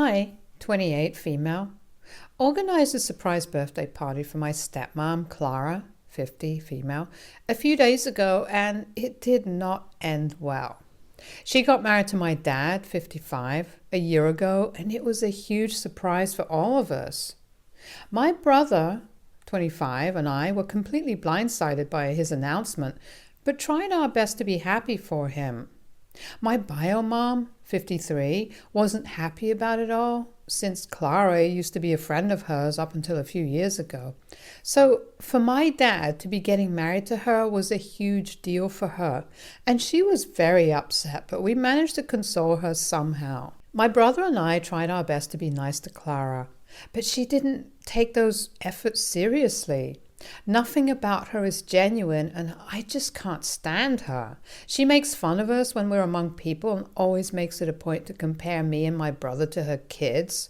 I, 28, female, organized a surprise birthday party for my stepmom, Clara, 50, female, a few days ago, and it did not end well. She got married to my dad, 55, a year ago, and it was a huge surprise for all of us. My brother, 25, and I were completely blindsided by his announcement, but tried our best to be happy for him. My bio mom, 53, wasn't happy about it all, since Clara used to be a friend of hers up until a few years ago. So for my dad to be getting married to her was a huge deal for her, and she was very upset, but we managed to console her somehow. My brother and I tried our best to be nice to Clara, but she didn't take those efforts seriously. Nothing about her is genuine, and I just can't stand her. She makes fun of us when we're among people and always makes it a point to compare me and my brother to her kids.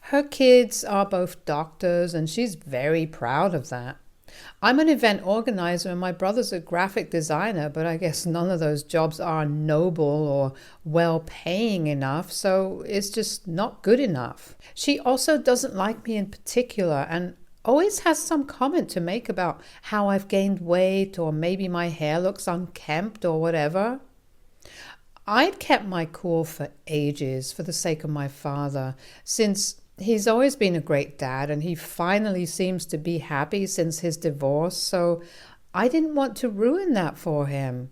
Her kids are both doctors, and she's very proud of that. I'm an event organizer and my brother's a graphic designer, but I guess none of those jobs are noble or well-paying enough, so it's just not good enough. She also doesn't like me in particular and always has some comment to make about how I've gained weight or maybe my hair looks unkempt or whatever. I'd kept my cool for ages for the sake of my father, since he's always been a great dad and he finally seems to be happy since his divorce, so I didn't want to ruin that for him.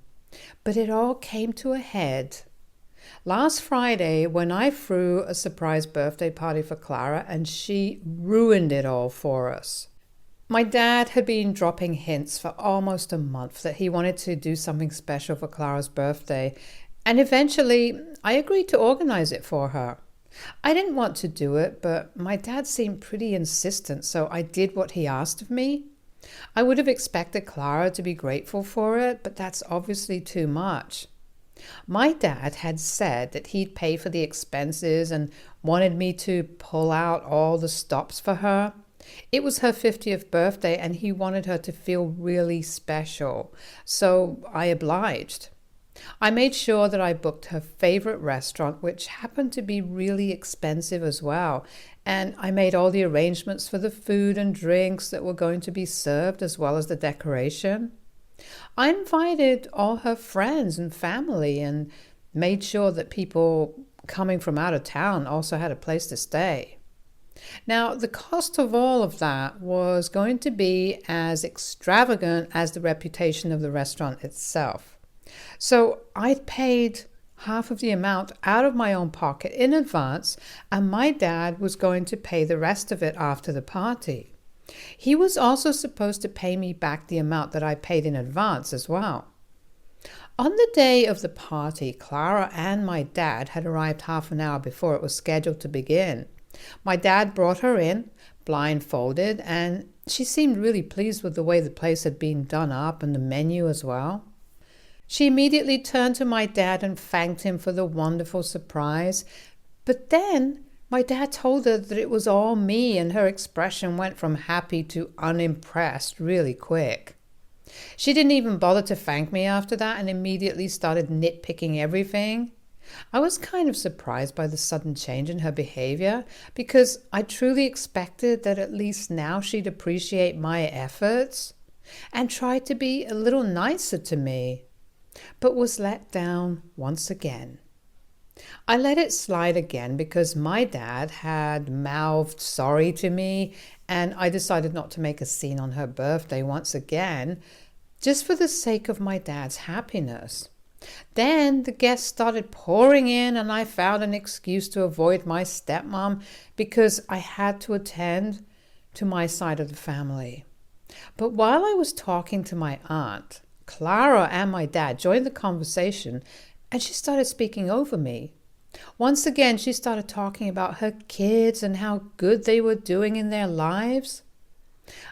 But it all came to a head last Friday when I threw a surprise birthday party for Clara and she ruined it all for us. My dad had been dropping hints for almost a month that he wanted to do something special for Clara's birthday, and eventually I agreed to organize it for her. I didn't want to do it, but my dad seemed pretty insistent, so I did what he asked of me. I would have expected Clara to be grateful for it, but that's obviously too much. My dad had said that he'd pay for the expenses and wanted me to pull out all the stops for her. It was her 50th birthday and he wanted her to feel really special, so I obliged. I made sure that I booked her favorite restaurant, which happened to be really expensive as well, and I made all the arrangements for the food and drinks that were going to be served as well as the decoration. I invited all her friends and family and made sure that people coming from out of town also had a place to stay. Now, the cost of all of that was going to be as extravagant as the reputation of the restaurant itself. So I'd paid half of the amount out of my own pocket in advance, and my dad was going to pay the rest of it after the party. He was also supposed to pay me back the amount that I paid in advance as well. On the day of the party, Clara and my dad had arrived half an hour before it was scheduled to begin. My dad brought her in, blindfolded, and she seemed really pleased with the way the place had been done up and the menu as well. She immediately turned to my dad and thanked him for the wonderful surprise, but then my dad told her that it was all me, and her expression went from happy to unimpressed really quick. She didn't even bother to thank me after that and immediately started nitpicking everything. I was kind of surprised by the sudden change in her behavior because I truly expected that at least now she'd appreciate my efforts and try to be a little nicer to me, but was let down once again. I let it slide again because my dad had mouthed sorry to me, and I decided not to make a scene on her birthday once again, just for the sake of my dad's happiness. Then the guests started pouring in, and I found an excuse to avoid my stepmom because I had to attend to my side of the family. But while I was talking to my aunt, Clara and my dad joined the conversation, and she started speaking over me. Once again, she started talking about her kids and how good they were doing in their lives.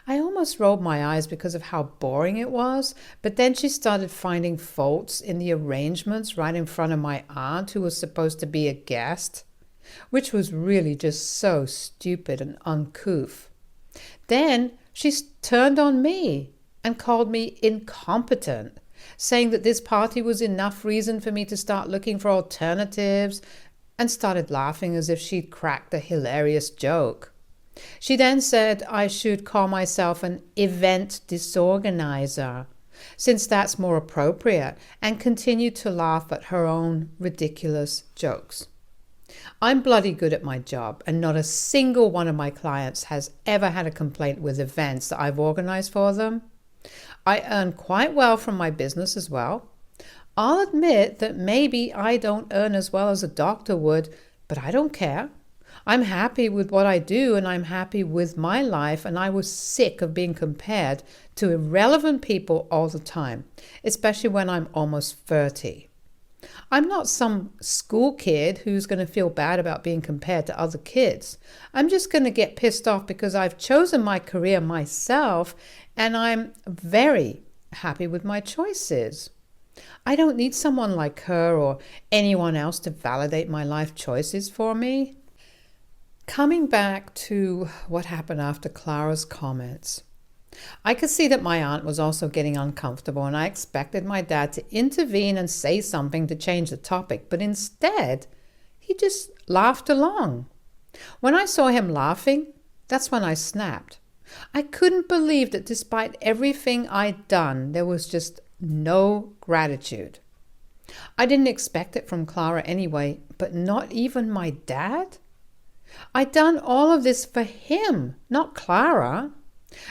I almost rolled my eyes because of how boring it was, but then she started finding faults in the arrangements right in front of my aunt, who was supposed to be a guest, which was really just so stupid and uncouth. Then she turned on me and called me incompetent, saying that this party was enough reason for me to start looking for alternatives, and started laughing as if she'd cracked a hilarious joke. She then said I should call myself an event disorganizer, since that's more appropriate, and continued to laugh at her own ridiculous jokes. I'm bloody good at my job, and not a single one of my clients has ever had a complaint with events that I've organized for them. I earn quite well from my business as well. I'll admit that maybe I don't earn as well as a doctor would, but I don't care. I'm happy with what I do, and I'm happy with my life, and I was sick of being compared to irrelevant people all the time, especially when I'm almost 30. I'm not some school kid who's going to feel bad about being compared to other kids. I'm just going to get pissed off because I've chosen my career myself, and I'm very happy with my choices. I don't need someone like her or anyone else to validate my life choices for me. Coming back to what happened after Clara's comments, I could see that my aunt was also getting uncomfortable, and I expected my dad to intervene and say something to change the topic, but instead, he just laughed along. When I saw him laughing, that's when I snapped. I couldn't believe that despite everything I'd done, there was just no gratitude. I didn't expect it from Clara anyway, but not even my dad? I'd done all of this for him, not Clara.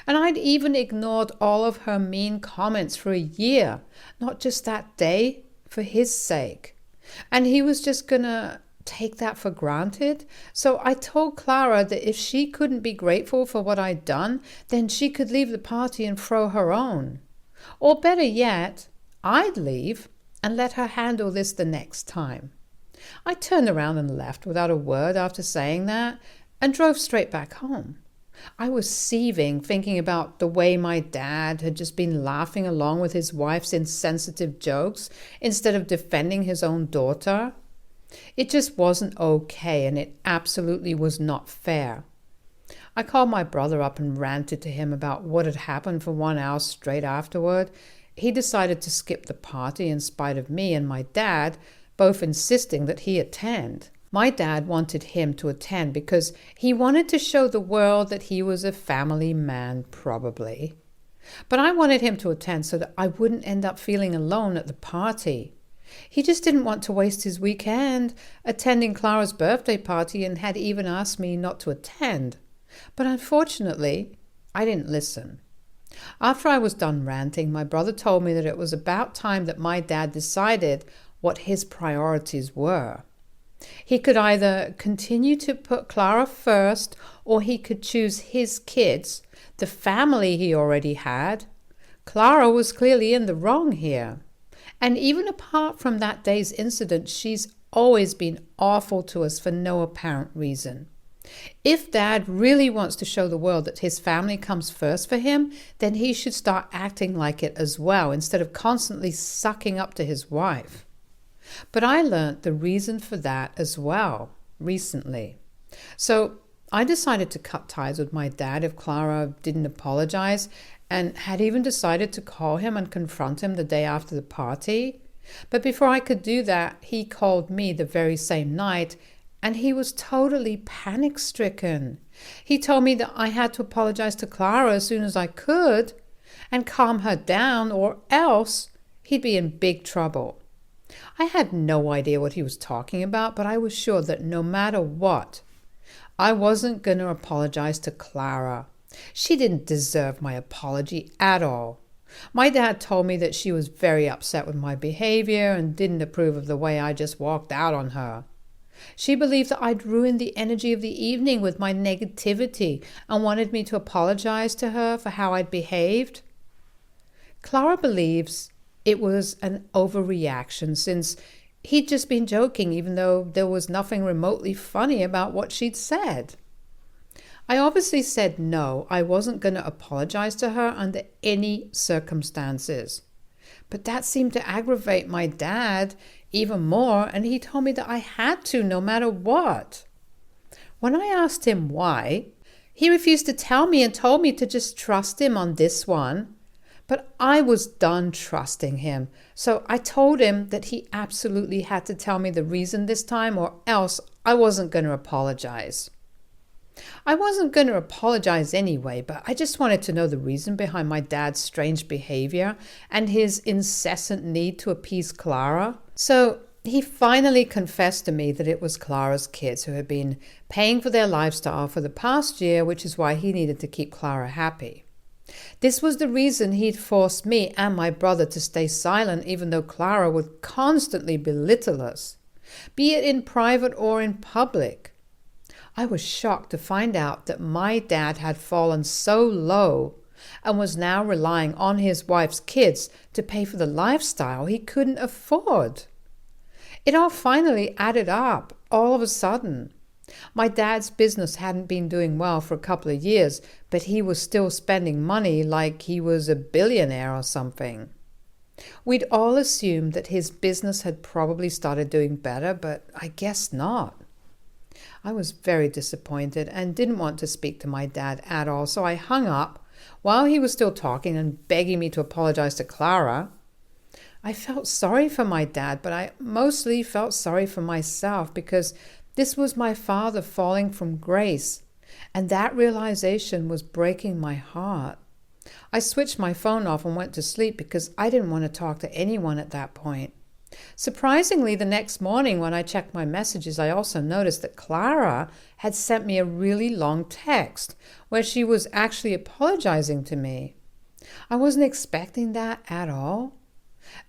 And I'd even ignored all of her mean comments for a year, not just that day, for his sake. And he was just gonna take that for granted. So I told Clara that if she couldn't be grateful for what I'd done, then she could leave the party and throw her own. Or better yet, I'd leave and let her handle this the next time. I turned around and left without a word after saying that, and drove straight back home. I was seething, thinking about the way my dad had just been laughing along with his wife's insensitive jokes instead of defending his own daughter. It just wasn't okay, and it absolutely was not fair. I called my brother up and ranted to him about what had happened for 1 hour straight afterward. He decided to skip the party in spite of me and my dad, both insisting that he attend. My dad wanted him to attend because he wanted to show the world that he was a family man, probably. But I wanted him to attend so that I wouldn't end up feeling alone at the party. He just didn't want to waste his weekend attending Clara's birthday party and had even asked me not to attend. But unfortunately, I didn't listen. After I was done ranting, my brother told me that it was about time that my dad decided what his priorities were. He could either continue to put Clara first, or he could choose his kids, the family he already had. Clara was clearly in the wrong here. And even apart from that day's incident, she's always been awful to us for no apparent reason. If Dad really wants to show the world that his family comes first for him, then he should start acting like it as well, instead of constantly sucking up to his wife. But I learnt the reason for that as well recently. So I decided to cut ties with my dad if Clara didn't apologize, and had even decided to call him and confront him the day after the party. But before I could do that, he called me the very same night, and he was totally panic-stricken. He told me that I had to apologize to Clara as soon as I could and calm her down, or else he'd be in big trouble. I had no idea what he was talking about, but I was sure that no matter what, I wasn't going to apologize to Clara. She didn't deserve my apology at all. My dad told me that she was very upset with my behavior and didn't approve of the way I just walked out on her. She believed that I'd ruined the energy of the evening with my negativity and wanted me to apologize to her for how I'd behaved. Clara believes it was an overreaction since he'd just been joking, even though there was nothing remotely funny about what she'd said. I obviously said no, I wasn't going to apologize to her under any circumstances. But that seemed to aggravate my dad even more, and he told me that I had to no matter what. When I asked him why, he refused to tell me and told me to just trust him on this one. But I was done trusting him, so I told him that he absolutely had to tell me the reason this time, or else I wasn't going to apologize. I wasn't going to apologize anyway, but I just wanted to know the reason behind my dad's strange behavior and his incessant need to appease Clara. So he finally confessed to me that it was Clara's kids who had been paying for their lifestyle for the past year, which is why he needed to keep Clara happy. This was the reason he'd forced me and my brother to stay silent, even though Clara would constantly belittle us, be it in private or in public. I was shocked to find out that my dad had fallen so low and was now relying on his wife's kids to pay for the lifestyle he couldn't afford. It all finally added up all of a sudden. My dad's business hadn't been doing well for a couple of years, but he was still spending money like he was a billionaire or something. We'd all assumed that his business had probably started doing better, but I guess not. I was very disappointed and didn't want to speak to my dad at all, so I hung up while he was still talking and begging me to apologize to Clara. I felt sorry for my dad, but I mostly felt sorry for myself because this was my father falling from grace, and that realization was breaking my heart. I switched my phone off and went to sleep because I didn't want to talk to anyone at that point. Surprisingly, the next morning when I checked my messages, I also noticed that Clara had sent me a really long text where she was actually apologizing to me. I wasn't expecting that at all.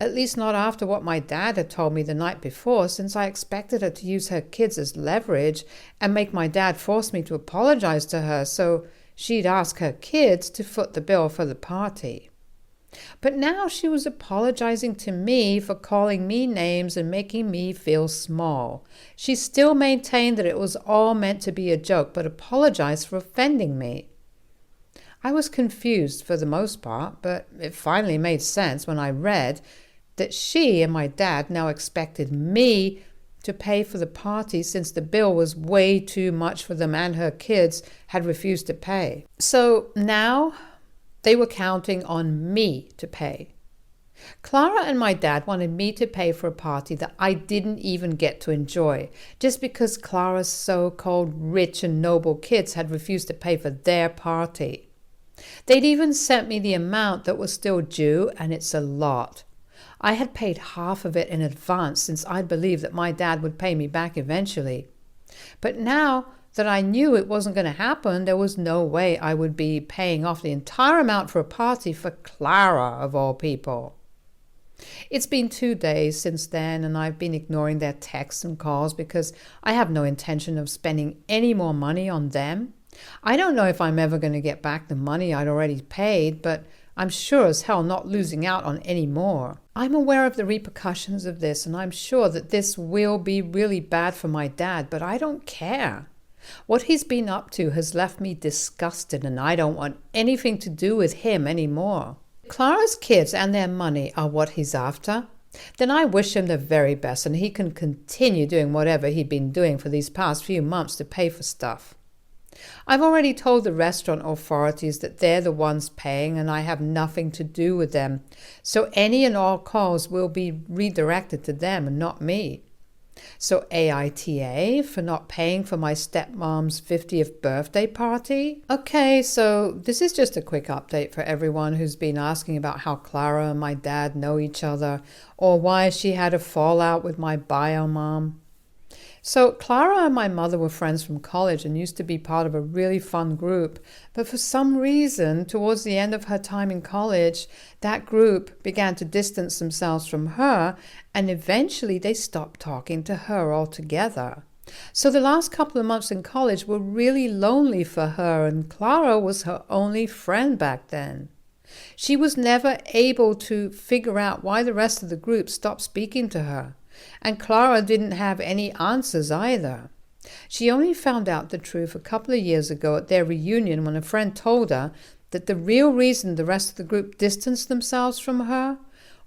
At least not after what my dad had told me the night before, since I expected her to use her kids as leverage and make my dad force me to apologize to her so she'd ask her kids to foot the bill for the party. But now she was apologizing to me for calling me names and making me feel small. She still maintained that it was all meant to be a joke, but apologized for offending me. I was confused for the most part, but it finally made sense when I read that she and my dad now expected me to pay for the party since the bill was way too much for them and her kids had refused to pay. So now they were counting on me to pay. Clara and my dad wanted me to pay for a party that I didn't even get to enjoy, just because Clara's so-called rich and noble kids had refused to pay for their party. They'd even sent me the amount that was still due, and it's a lot. I had paid half of it in advance since I believed that my dad would pay me back eventually. But now that I knew it wasn't going to happen, there was no way I would be paying off the entire amount for a party for Clara, of all people. It's been 2 days since then, and I've been ignoring their texts and calls because I have no intention of spending any more money on them. I don't know if I'm ever going to get back the money I'd already paid, but I'm sure as hell not losing out on any more. I'm aware of the repercussions of this, and I'm sure that this will be really bad for my dad, but I don't care. What he's been up to has left me disgusted, and I don't want anything to do with him anymore. If Clara's kids and their money are what he's after, then I wish him the very best, and he can continue doing whatever he'd been doing for these past few months to pay for stuff. I've already told the restaurant authorities that they're the ones paying and I have nothing to do with them, so any and all calls will be redirected to them and not me. So AITA for not paying for my stepmom's 50th birthday party? Okay, so this is just a quick update for everyone who's been asking about how Clara and my dad know each other or why she had a fallout with my bio mom. So Clara and my mother were friends from college and used to be part of a really fun group. But for some reason, towards the end of her time in college, that group began to distance themselves from her, and eventually they stopped talking to her altogether. So the last couple of months in college were really lonely for her, and Clara was her only friend back then. She was never able to figure out why the rest of the group stopped speaking to her. And Clara didn't have any answers either. She only found out the truth a couple of years ago at their reunion when a friend told her that the real reason the rest of the group distanced themselves from her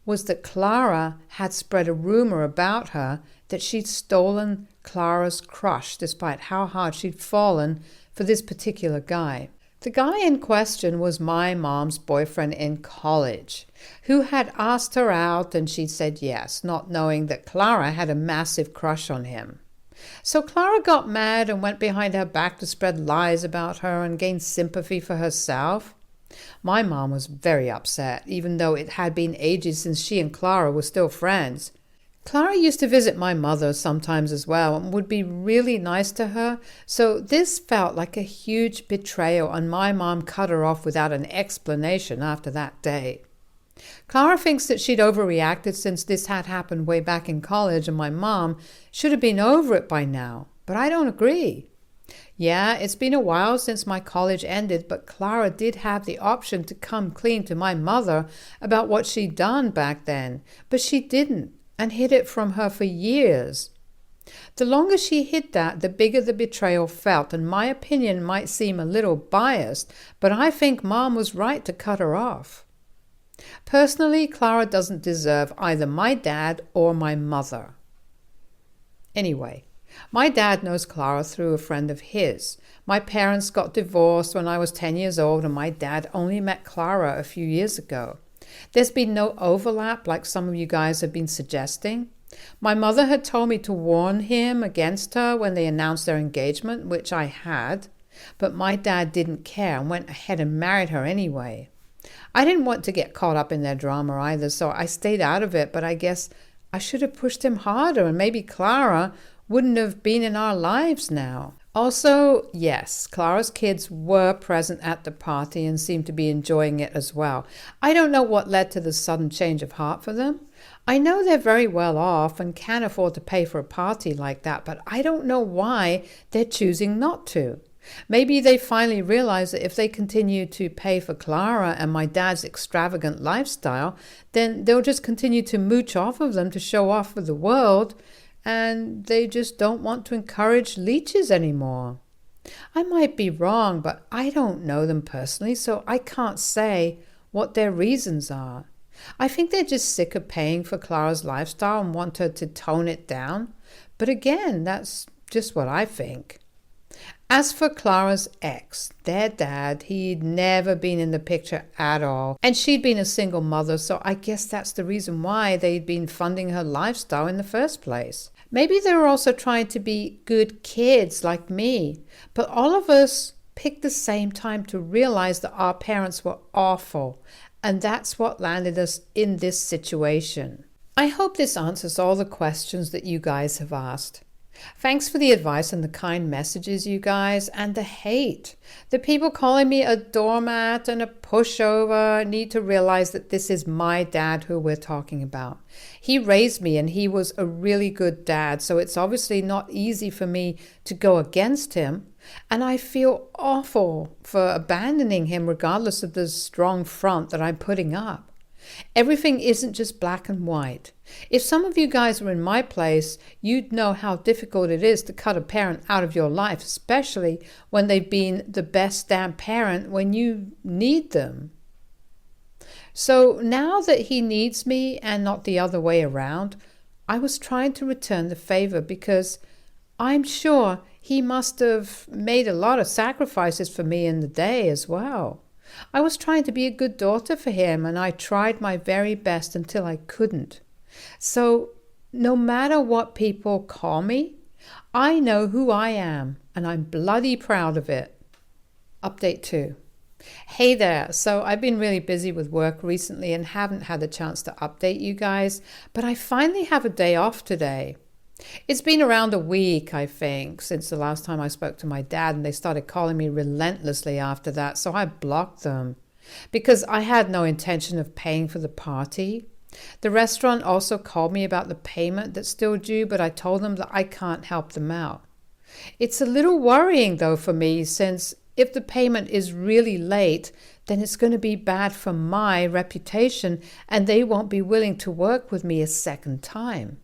was that Clara had spread a rumor about her that she'd stolen Clara's crush despite how hard she'd fallen for this particular guy. The guy in question was my mom's boyfriend in college, who had asked her out and she said yes, not knowing that Clara had a massive crush on him. So Clara got mad and went behind her back to spread lies about her and gain sympathy for herself. My mom was very upset, even though it had been ages since she and Clara were still friends. Clara used to visit my mother sometimes as well and would be really nice to her, so this felt like a huge betrayal, and my mom cut her off without an explanation after that day. Clara thinks that she'd overreacted since this had happened way back in college and my mom should have been over it by now, but I don't agree. Yeah, it's been a while since my college ended, but Clara did have the option to come clean to my mother about what she'd done back then, but she didn't and hid it from her for years. The longer she hid that, the bigger the betrayal felt, and my opinion might seem a little biased, but I think Mom was right to cut her off. Personally, Clara doesn't deserve either my dad or my mother. Anyway, my dad knows Clara through a friend of his. My parents got divorced when I was 10 years old, and my dad only met Clara a few years ago. There's been no overlap like some of you guys have been suggesting. My mother had told me to warn him against her when they announced their engagement, which I had, but my dad didn't care and went ahead and married her anyway. I didn't want to get caught up in their drama either, so I stayed out of it, but I guess I should have pushed him harder and maybe Clara wouldn't have been in our lives now. Also, yes, Clara's kids were present at the party and seemed to be enjoying it as well. I don't know what led to the sudden change of heart for them. I know they're very well off and can afford to pay for a party like that, but I don't know why they're choosing not to. Maybe they finally realize that if they continue to pay for Clara and my dad's extravagant lifestyle, then they'll just continue to mooch off of them to show off for the world, and they just don't want to encourage leeches anymore. I might be wrong, but I don't know them personally, so I can't say what their reasons are. I think they're just sick of paying for Clara's lifestyle and want her to tone it down. But again, that's just what I think. As for Clara's ex, their dad, he'd never been in the picture at all. And she'd been a single mother, so I guess that's the reason why they'd been funding her lifestyle in the first place. Maybe they were also trying to be good kids like me. But all of us picked the same time to realize that our parents were awful. And that's what landed us in this situation. I hope this answers all the questions that you guys have asked. Thanks for the advice and the kind messages, you guys, and the hate. The people calling me a doormat and a pushover need to realize that this is my dad who we're talking about. He raised me and he was a really good dad, so it's obviously not easy for me to go against him. And I feel awful for abandoning him regardless of the strong front that I'm putting up. Everything isn't just black and white. If some of you guys were in my place, you'd know how difficult it is to cut a parent out of your life, especially when they've been the best damn parent when you need them. So now that he needs me and not the other way around, I was trying to return the favor because I'm sure he must have made a lot of sacrifices for me in the day as well. I was trying to be a good daughter for him, and I tried my very best until I couldn't. So no matter what people call me, I know who I am, and I'm bloody proud of it. Update 2. Hey there. So I've been really busy with work recently and haven't had a chance to update you guys, but I finally have a day off today. It's been around a week, I think, since the last time I spoke to my dad, and they started calling me relentlessly after that, so I blocked them because I had no intention of paying for the party. The restaurant also called me about the payment that's still due, but I told them that I can't help them out. It's a little worrying, though, for me, since if the payment is really late, then it's going to be bad for my reputation, and they won't be willing to work with me a second time.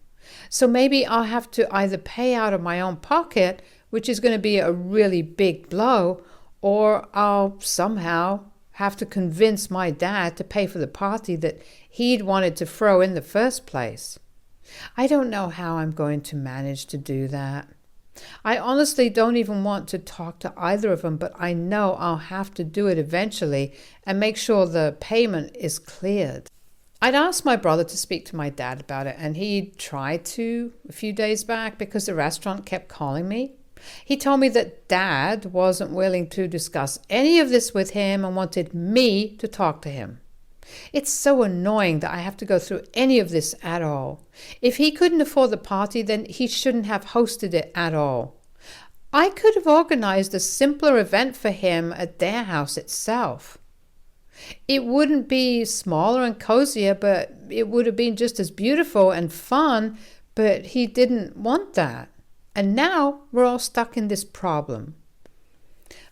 So maybe I'll have to either pay out of my own pocket, which is going to be a really big blow, or I'll somehow have to convince my dad to pay for the party that he'd wanted to throw in the first place. I don't know how I'm going to manage to do that. I honestly don't even want to talk to either of them, but I know I'll have to do it eventually and make sure the payment is cleared. I'd asked my brother to speak to my dad about it, and he tried to a few days back because the restaurant kept calling me. He told me that Dad wasn't willing to discuss any of this with him and wanted me to talk to him. It's so annoying that I have to go through any of this at all. If he couldn't afford the party, then he shouldn't have hosted it at all. I could have organized a simpler event for him at their house itself. It wouldn't be smaller and cozier, but it would have been just as beautiful and fun, but he didn't want that. And now we're all stuck in this problem.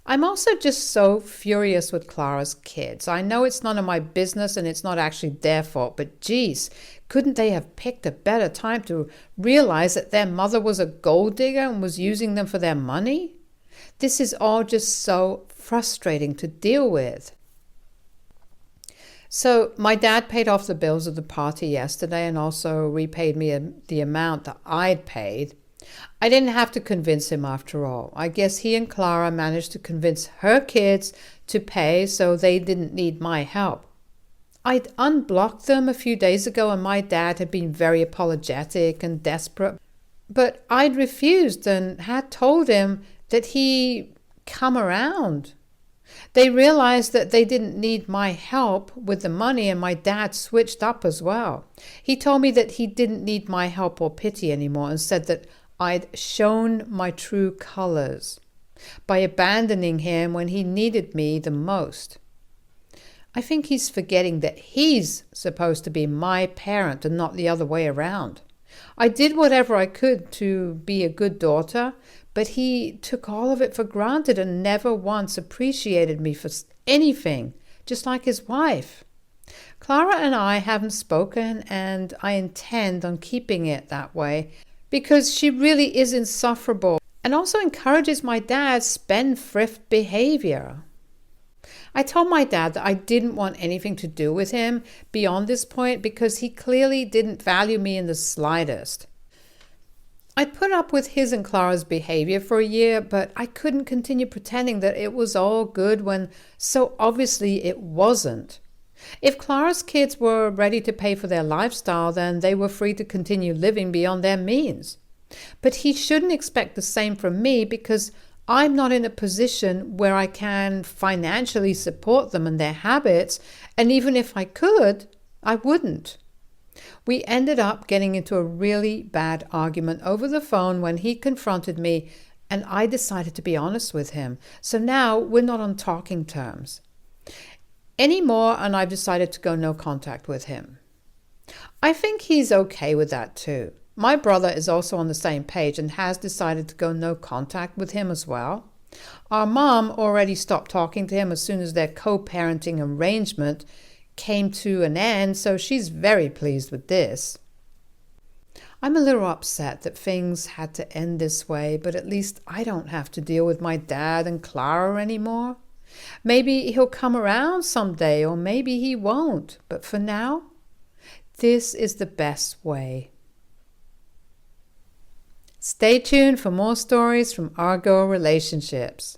I'm also just so furious with Clara's kids. I know it's none of my business and it's not actually their fault, but geez, couldn't they have picked a better time to realize that their mother was a gold digger and was using them for their money? This is all just so frustrating to deal with. So my dad paid off the bills of the party yesterday and also repaid me the amount that I'd paid. I didn't have to convince him after all. I guess he and Clara managed to convince her kids to pay so they didn't need my help. I'd unblocked them a few days ago and my dad had been very apologetic and desperate. But I'd refused and had told him that he'd come around. They realized that they didn't need my help with the money, and my dad switched up as well. He told me that he didn't need my help or pity anymore and said that I'd shown my true colors by abandoning him when he needed me the most. I think he's forgetting that he's supposed to be my parent and not the other way around. I did whatever I could to be a good daughter, but he took all of it for granted and never once appreciated me for anything, just like his wife. Clara and I haven't spoken, and I intend on keeping it that way because she really is insufferable and also encourages my dad's spendthrift behavior. I told my dad that I didn't want anything to do with him beyond this point because he clearly didn't value me in the slightest. I'd put up with his and Clara's behavior for a year, but I couldn't continue pretending that it was all good when so obviously it wasn't. If Clara's kids were ready to pay for their lifestyle, then they were free to continue living beyond their means. But he shouldn't expect the same from me because I'm not in a position where I can financially support them and their habits, and even if I could, I wouldn't. We ended up getting into a really bad argument over the phone when he confronted me, and I decided to be honest with him. So now we're not on talking terms anymore, and I've decided to go no contact with him. I think he's okay with that too. My brother is also on the same page and has decided to go no contact with him as well. Our mom already stopped talking to him as soon as their co-parenting arrangement came to an end, so she's very pleased with this. I'm a little upset that things had to end this way, but at least I don't have to deal with my dad and Clara anymore. Maybe he'll come around someday, or maybe he won't, but for now, this is the best way. Stay tuned for more stories from our girl relationships.